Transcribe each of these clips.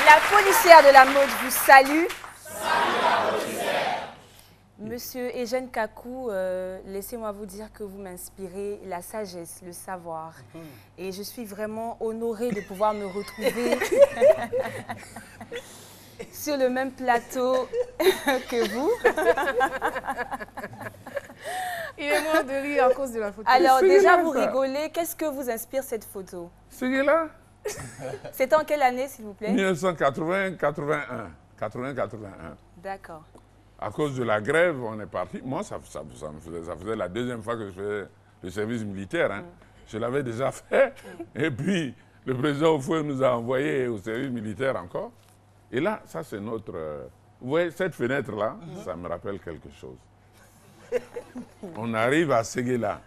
La policière de la mode vous salue. Monsieur Eugène Kakou, laissez-moi vous dire que vous m'inspirez la sagesse, le savoir. Et je suis vraiment honorée de pouvoir me retrouver sur le même plateau que vous. Il est mort de rire à cause de la photo. Alors déjà, vous rigolez. Qu'est-ce que vous inspire cette photo? Celui-là, c'est en quelle année, s'il vous plaît? 1980-81. D'accord. À cause de la grève, on est parti. Moi, ça faisait la deuxième fois que je faisais le service militaire. Hein. Je l'avais déjà fait. Et puis, le président Oufoué nous a envoyés au service militaire encore. Et là, ça, c'est notre... vous voyez, cette fenêtre-là, ça me rappelle quelque chose. On arrive à Séguéla.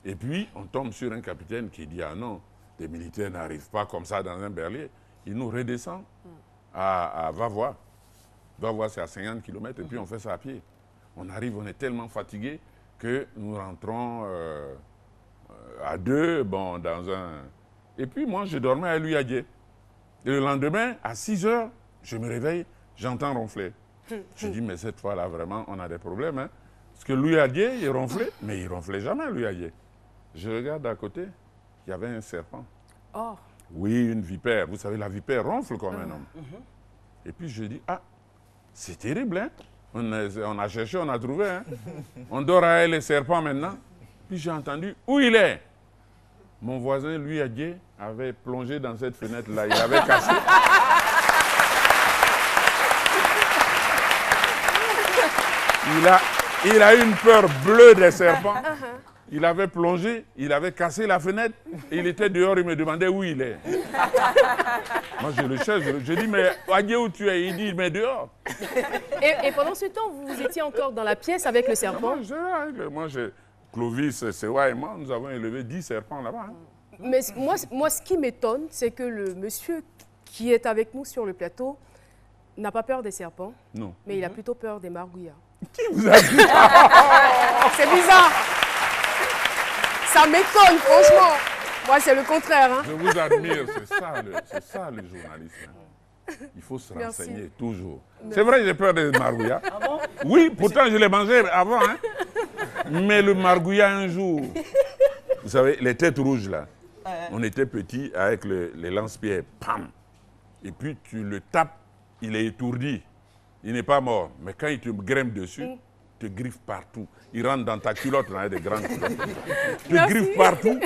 Et puis, on tombe sur un capitaine qui dit, ah non, les militaires n'arrivent pas comme ça dans un berlier. Il nous redescend à Vavois. Vavois, c'est à 50 km, et puis on fait ça à pied. On arrive, on est tellement fatigué que nous rentrons à deux, bon, dans un... Et puis moi, je dormais à Luyadier. Et le lendemain, à 6 heures, je me réveille, j'entends ronfler. Je dis, mais cette fois-là, vraiment, on a des problèmes. Hein? Parce que Luyadier, il ronflait, mais il ronflait jamais, Luyadier. Je regarde à côté, il y avait un serpent. Oh. Oui, une vipère. Vous savez, la vipère ronfle comme un homme. Et puis je dis, ah, c'est terrible, hein? On a cherché, on a trouvé. Hein? On dort avec les serpents maintenant. Puis j'ai entendu, où il est? Mon voisin, lui, avait plongé dans cette fenêtre-là. Il avait cassé. Il a eu une peur bleue des serpents. Il avait plongé, il avait cassé la fenêtre, et il était dehors, il me demandait où il est. Moi, je le cherche, je dis, mais Adjé, où tu es? Il dit, mais dehors. Et pendant ce temps, vous étiez encore dans la pièce avec le serpent? Moi, Clovis, Sewa et moi, nous avons élevé 10 serpents là-bas. Hein. Mais moi, ce qui m'étonne, c'est que le monsieur qui est avec nous sur le plateau n'a pas peur des serpents. Non. Mais il a plutôt peur des margouillards. Qui vous a dit? C'est bizarre. Ça m'étonne, franchement. Moi, c'est le contraire. Hein. Je vous admire, c'est ça le journalisme. Il faut se renseigner toujours. C'est vrai, j'ai peur des margouillards. Ah bon? Oui, pourtant je les mangeais avant. Hein. Mais le margouillard un jour, vous savez, les têtes rouges là, on était petits avec les lance-pierres, pam. Et puis tu le tapes, il est étourdi. Il n'est pas mort. Mais quand il te grimpe dessus, te griffe partout. Il rentre dans ta culotte, là, des grandes culottes. Te griffe partout.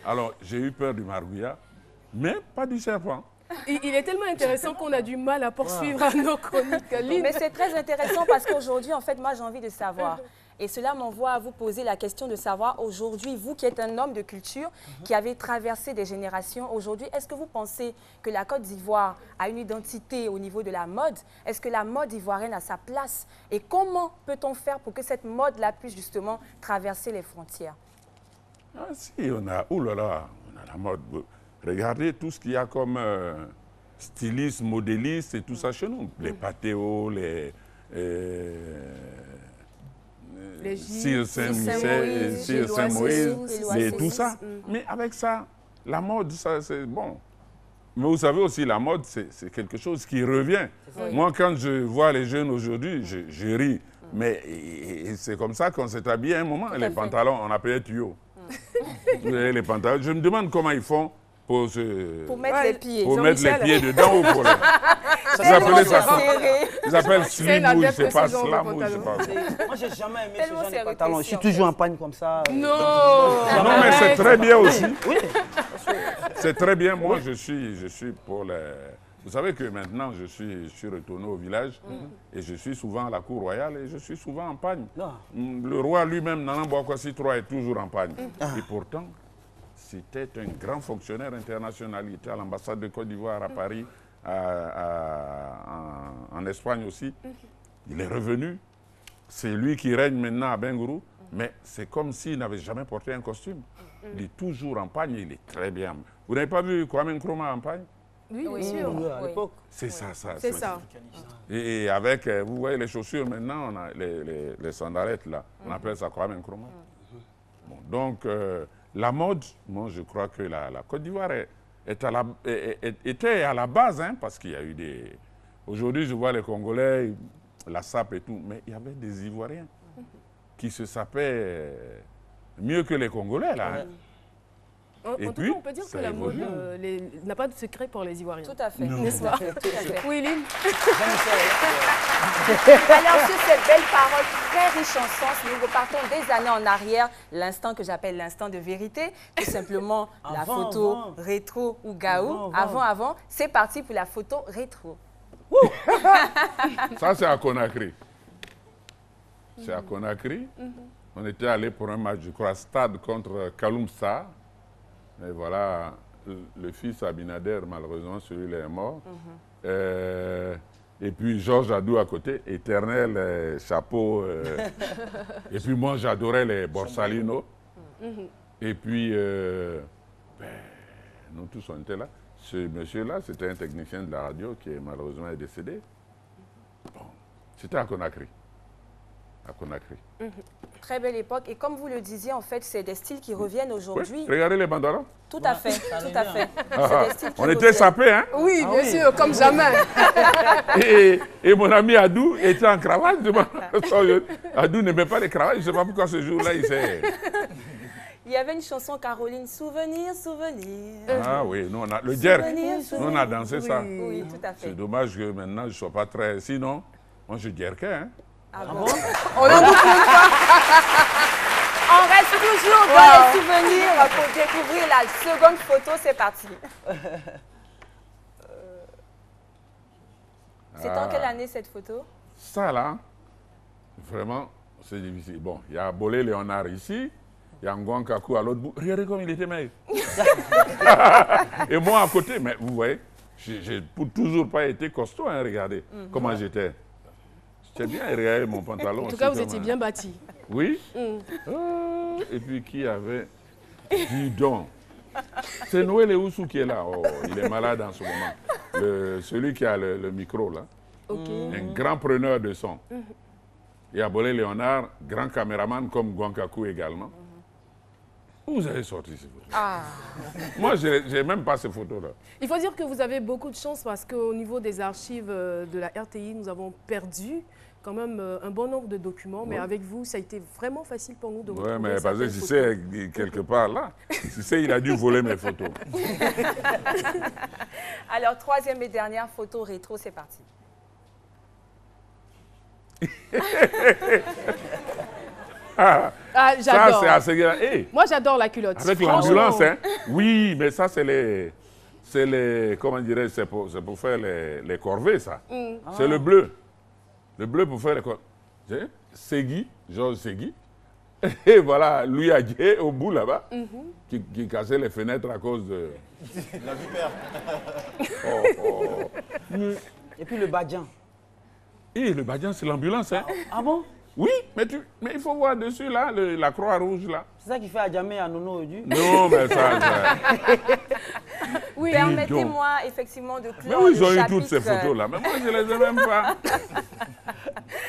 Alors, j'ai eu peur du margouillard, mais pas du serpent. Il est tellement intéressant qu'on a du mal à poursuivre nos chroniques. Mais c'est très intéressant parce qu'aujourd'hui, en fait, moi, j'ai envie de savoir. Et cela m'envoie à vous poser la question de savoir, aujourd'hui, vous qui êtes un homme de culture, qui avez traversé des générations, aujourd'hui, est-ce que vous pensez que la Côte d'Ivoire a une identité au niveau de la mode? Est-ce que la mode ivoirienne a sa place? Et comment peut-on faire pour que cette mode-là puisse justement traverser les frontières? Ah si, on a la mode. Regardez tout ce qu'il y a comme styliste, modéliste et tout ça chez nous. Les patéos, les Sir Saint-Moïse, et tout ça. Mais avec ça, la mode, ça c'est bon. Mais vous savez aussi, la mode, c'est quelque chose qui revient. Moi, quand je vois les jeunes aujourd'hui, je ris. Mais c'est comme ça qu'on s'est habillé à un moment. Les pantalons, on appelait tuyaux. Les pantalons. Je me demande comment ils font pour mettre les pieds. Pour mettre les pieds dedans ou pour les... Ils appellent slimouille, je ne sais pas, slamouille, je ne sais pas. Moi, j'ai jamais aimé ce genre de pantalon. Je suis toujours en pagne comme ça. Non. Non, mais c'est très bien aussi. Oui. C'est très bien. Moi, je suis pour les... Vous savez que maintenant, je suis retourné au village et je suis souvent à la cour royale et je suis souvent en pagne. Le roi lui-même, Nana Boakwasi III, est toujours en pagne. Et pourtant, c'était un grand fonctionnaire international. Il était à l'ambassade de Côte d'Ivoire à Paris, en Espagne aussi. Il est revenu. C'est lui qui règne maintenant à Bengourou. Mais c'est comme s'il n'avait jamais porté un costume. Il est toujours en pagne, il est très bien. Vous n'avez pas vu Kwame Nkrumah en pagne? Oui, bien sûr. À l'époque. C'est ça. C'est ça. Et avec, vous voyez les chaussures maintenant, on a les sandalettes là, on appelle ça Kwame Nkrumah. Bon, donc, la mode, moi je crois que la Côte d'Ivoire était à la base, hein, parce qu'il y a eu des... Aujourd'hui, je vois les Congolais, la sape et tout, mais il y avait des Ivoiriens qui se sapaient mieux que les Congolais, là. Hein. En tout cas, on peut dire que la mode n'a pas de secret pour les Ivoiriens. Tout à fait. N'est-ce pas? Oui, Lynn. Alors, sur ces belles paroles très riches en sens, nous repartons des années en arrière, l'instant que j'appelle l'instant de vérité, tout simplement la photo rétro ou gaou. Avant, c'est parti pour la photo rétro. Ça, c'est à Conakry. C'est à Conakry. On était allé pour un match, je crois, stade contre Kaloumsa. Mais voilà, le fils Abinader, malheureusement, celui-là est mort. Et puis Georges Adou à côté, éternel chapeau. Et puis moi, j'adorais les Borsalino. Et puis, nous tous, on était là. Ce monsieur-là, c'était un technicien de la radio qui malheureusement est décédé. Bon, c'était à Conakry. À Conakry. Très belle époque. Et comme vous le disiez, en fait, c'est des styles qui reviennent aujourd'hui. Oui, regardez les banderoles. Tout à fait, tout à fait. On était sapés, hein? Oui, bien sûr, comme jamais. Et mon ami Adou était en cravate. Adou n'aimait pas les cravates. Je ne sais pas pourquoi ce jour-là, il s'est... Il y avait une chanson, Caroline, Souvenir, souvenir. Ah oui, nous, on a, le jerk, nous on a dansé ça. Oui, tout à fait. C'est dommage que maintenant je ne sois pas très... Sinon, moi je jerkais, hein. Ah bon? On n'en doute même pas. On reste toujours dans les souvenirs pour découvrir la seconde photo. C'est parti. C'est en quelle année cette photo? Ça là, vraiment, c'est difficile. Bon, il y a Bolé Léonard ici. Il y a Ngouan Kakou à l'autre bout. Regardez comme il était maigre. Et moi à côté, mais vous voyez, j'ai toujours pas été costaud, hein, regardez comment j'étais. J'étais bien, regardez mon pantalon. En tout cas, vous étiez bien bâti. Oui. Et puis qui avait... Dis donc. C'est Noël Oussou qui est là. Oh, il est malade en ce moment. Celui qui a le micro là. Un grand preneur de son. Et Abolé Léonard, grand caméraman comme Gwankakou également. Où vous avez sorti ces photos? Moi, je n'ai même pas ces photos-là. Il faut dire que vous avez beaucoup de chance parce qu'au niveau des archives de la RTI, nous avons perdu quand même un bon nombre de documents. Mais avec vous, ça a été vraiment facile pour nous de retrouver. Oui, mais parce que Cissé, quelque part là, Cissé, il a dû voler mes photos. Alors, troisième et dernière photo rétro, c'est parti. J'adore. Ça, c'est assez grand. Hey, moi, j'adore la culotte. avec l'ambulance, hein? Oui, mais ça, c'est les comment dirais-je, c'est pour faire les corvées, ça. C'est le bleu. Le bleu pour faire les corvées. Segui, Georges Segui. Et voilà, Louis Adjé au bout là-bas, qui cassait les fenêtres à cause de... La vipère. Et puis le Badjan. Et le Badjan, c'est l'ambulance, hein? Ah bon? Oui, mais il faut voir dessus, là, la croix rouge, là. C'est ça qui fait Adjamé à Nono Odu? Non, mais ça... Oui, permettez-moi effectivement de clore mais oui, ils ont le eu toutes ces photos-là, mais moi, je ne les ai même pas.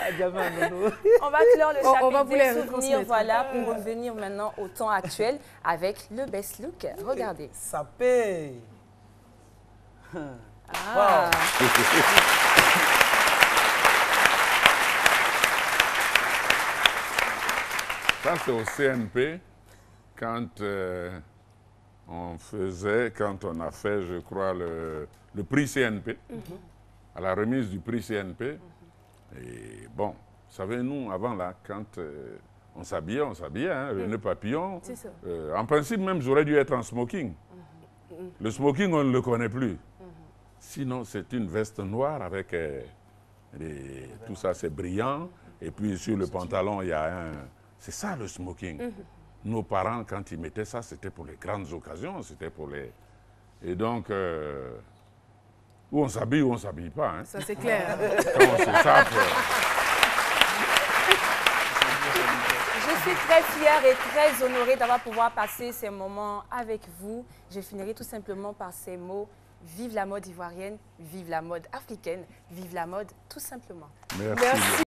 Adjamé à Nono. On va clore le chapitre on va vous les des souvenirs, voilà, pour revenir maintenant au temps actuel avec le best look. Regardez. Sapé. Ah. Ça, c'est au CNP, quand on a fait, je crois, le prix CNP, à la remise du prix CNP. Et bon, vous savez, nous, avant, là, quand on s'habillait, hein, le nœud papillon. C'est ça. En principe, même, j'aurais dû être en smoking. Le smoking, on ne le connaît plus. Sinon, c'est une veste noire avec tout ça, c'est brillant. Et puis, sur le pantalon, il y a un... C'est ça, le smoking. Nos parents, quand ils mettaient ça, c'était pour les grandes occasions, c'était pour les... Et donc, où on s'habille ou on ne s'habille pas. Hein. Ça, c'est clair. Quand on se sape... Je suis très fière et très honorée d'avoir pouvoir passer ces moments avec vous. Je finirai tout simplement par ces mots. Vive la mode ivoirienne, vive la mode africaine, vive la mode tout simplement. Merci.